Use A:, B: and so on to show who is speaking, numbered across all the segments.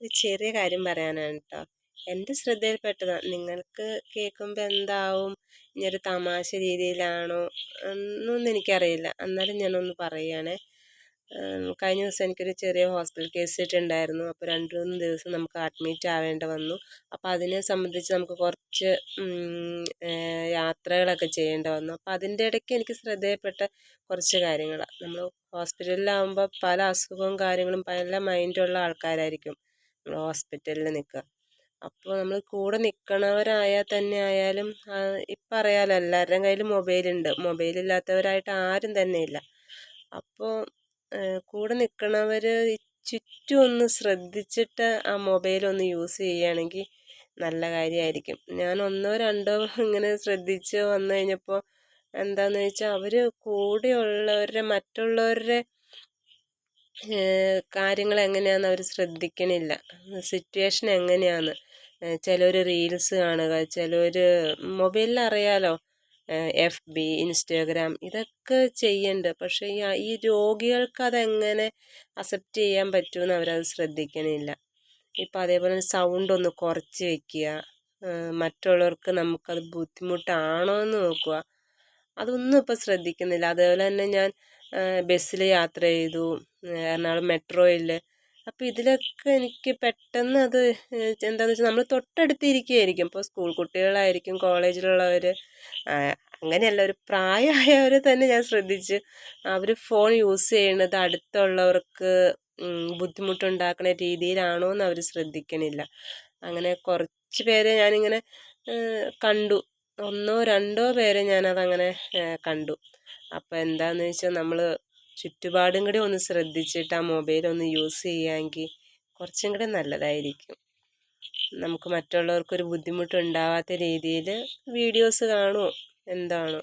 A: ഒരു ചെറിയ കാര്യം പറയാനാണ് കേട്ടോ. എൻ്റെ ശ്രദ്ധയിൽപ്പെട്ടതാണ്. നിങ്ങൾക്ക് കേൾക്കുമ്പോൾ എന്താവും, ഇനിയൊരു തമാശ രീതിയിലാണോ എന്നൊന്നും എനിക്കറിയില്ല. എന്നാലും ഞാനൊന്ന് പറയുകയാണേ. കഴിഞ്ഞ ദിവസം എനിക്കൊരു ചെറിയ ഹോസ്പിറ്റൽ കേസ് ഉണ്ടായിരുന്നു. അപ്പോൾ 2-3 ദിവസം നമുക്ക് അഡ്മിറ്റ് ആവേണ്ട വന്നു. അപ്പോൾ അതിനെ സംബന്ധിച്ച് നമുക്ക് കുറച്ച് യാത്രകളൊക്കെ ചെയ്യേണ്ടി വന്നു. അപ്പോൾ അതിൻ്റെ ഇടയ്ക്ക് എനിക്ക് ശ്രദ്ധയിൽപ്പെട്ട കുറച്ച് കാര്യങ്ങളാണ്. നമ്മൾ ഹോസ്പിറ്റലിലാവുമ്പോൾ പല അസുഖവും കാര്യങ്ങളും പല മൈൻഡുള്ള ആൾക്കാരായിരിക്കും നമ്മൾ ഹോസ്പിറ്റലിൽ നിൽക്കുക. അപ്പോൾ നമ്മൾ കൂടെ നിൽക്കണവരായാൽ തന്നെ ആയാലും ഇപ്പം അറിയാമല്ലോ, എല്ലാവരുടെയും കയ്യിൽ മൊബൈലുണ്ട്. മൊബൈലില്ലാത്തവരായിട്ട് ആരും തന്നെ ഇല്ല. അപ്പോൾ കൂടെ നിൽക്കണവർ ചുറ്റും ഒന്ന് ശ്രദ്ധിച്ചിട്ട് ആ മൊബൈലൊന്ന് യൂസ് ചെയ്യുകയാണെങ്കിൽ നല്ല കാര്യമായിരിക്കും. ഞാൻ 1-2 ഇങ്ങനെ ശ്രദ്ധിച്ച് വന്നു കഴിഞ്ഞപ്പോൾ എന്താണെന്ന് വെച്ചാൽ അവർ കൂടെയുള്ളവരുടെ മറ്റുള്ളവരുടെ കാര്യങ്ങൾ എങ്ങനെയാണെന്ന് അവർ ശ്രദ്ധിക്കണില്ല. സിറ്റുവേഷൻ എങ്ങനെയാണ്, ചിലർ റീൽസ് കാണുക, ചിലർ മൊബൈലിൽ അറിയാലോ FB, ഇൻസ്റ്റാഗ്രാം ഇതൊക്കെ ചെയ്യുന്നുണ്ട്. പക്ഷേ ഈ രോഗികൾക്ക് അതെങ്ങനെ അക്സെപ്റ്റ് ചെയ്യാൻ പറ്റുമെന്ന് അവരത് ശ്രദ്ധിക്കണില്ല. ഇപ്പം അതേപോലെ സൗണ്ട് ഒന്ന് കുറച്ച് വയ്ക്കുക, മറ്റുള്ളവർക്ക് നമുക്കത് ബുദ്ധിമുട്ടാണോ എന്ന് നോക്കുക, അതൊന്നും ഇപ്പോൾ ശ്രദ്ധിക്കുന്നില്ല. അതേപോലെ തന്നെ ഞാൻ ബസ്സിൽ യാത്ര ചെയ്തു, എറണാകുളം മെട്രോയിൽ. അപ്പോൾ ഇതിലൊക്കെ എനിക്ക് പെട്ടെന്ന് അത് എന്താണെന്ന് വെച്ചാൽ നമ്മൾ തൊട്ടടുത്തിരിക്കുകയായിരിക്കും. ഇപ്പോൾ സ്കൂൾ കുട്ടികളായിരിക്കും, കോളേജിലുള്ളവർ, അങ്ങനെയല്ല ഒരു പ്രായമായവർ തന്നെ ഞാൻ ശ്രദ്ധിച്ച് അവർ ഫോൺ യൂസ് ചെയ്യുന്നത് അടുത്തുള്ളവർക്ക് ബുദ്ധിമുട്ടുണ്ടാക്കുന്ന രീതിയിലാണോ എന്ന് അവർ ശ്രദ്ധിക്കണില്ല. അങ്ങനെ കുറച്ച് പേരെ ഞാനിങ്ങനെ കണ്ടു, 1-2 പേരെ ഞാനതങ്ങനെ കണ്ടു. അപ്പോൾ എന്താണെന്ന് വെച്ചാൽ നമ്മൾ ചുറ്റുപാടും കൂടി ഒന്ന് ശ്രദ്ധിച്ചിട്ട് ആ മൊബൈലൊന്ന് യൂസ് ചെയ്യുകയെങ്കിൽ കുറച്ചും കൂടെ നല്ലതായിരിക്കും. നമുക്ക് മറ്റുള്ളവർക്കൊരു ബുദ്ധിമുട്ടുണ്ടാവാത്ത രീതിയിൽ വീഡിയോസ് കാണുമോ എന്താണോ.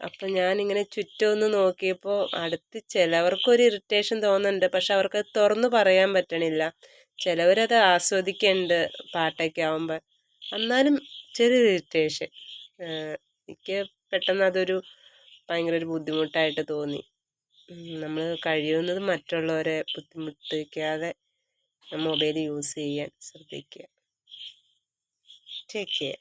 A: അപ്പം ഞാനിങ്ങനെ ചുറ്റുമൊന്ന് നോക്കിയപ്പോൾ അടുത്ത് ചിലവർക്കൊരു ഇറിറ്റേഷൻ തോന്നുന്നുണ്ട്. പക്ഷെ അവർക്കത് തുറന്ന് പറയാൻ പറ്റണില്ല. ചിലവരത് ആസ്വദിക്കുന്നുണ്ട് പാട്ടൊക്കെ ആകുമ്പോൾ. എന്നാലും ചെറിയൊരു ഇറിറ്റേഷൻ. എനിക്ക് പെട്ടെന്ന് അതൊരു ഭയങ്കര ഒരു ബുദ്ധിമുട്ടായിട്ട് തോന്നി. നമ്മൾ കഴിയുന്നത് മറ്റുള്ളവരെ ബുദ്ധിമുട്ടിക്കാതെ മൊബൈൽ യൂസ് ചെയ്യാൻ ശ്രദ്ധിക്കുക. Take care.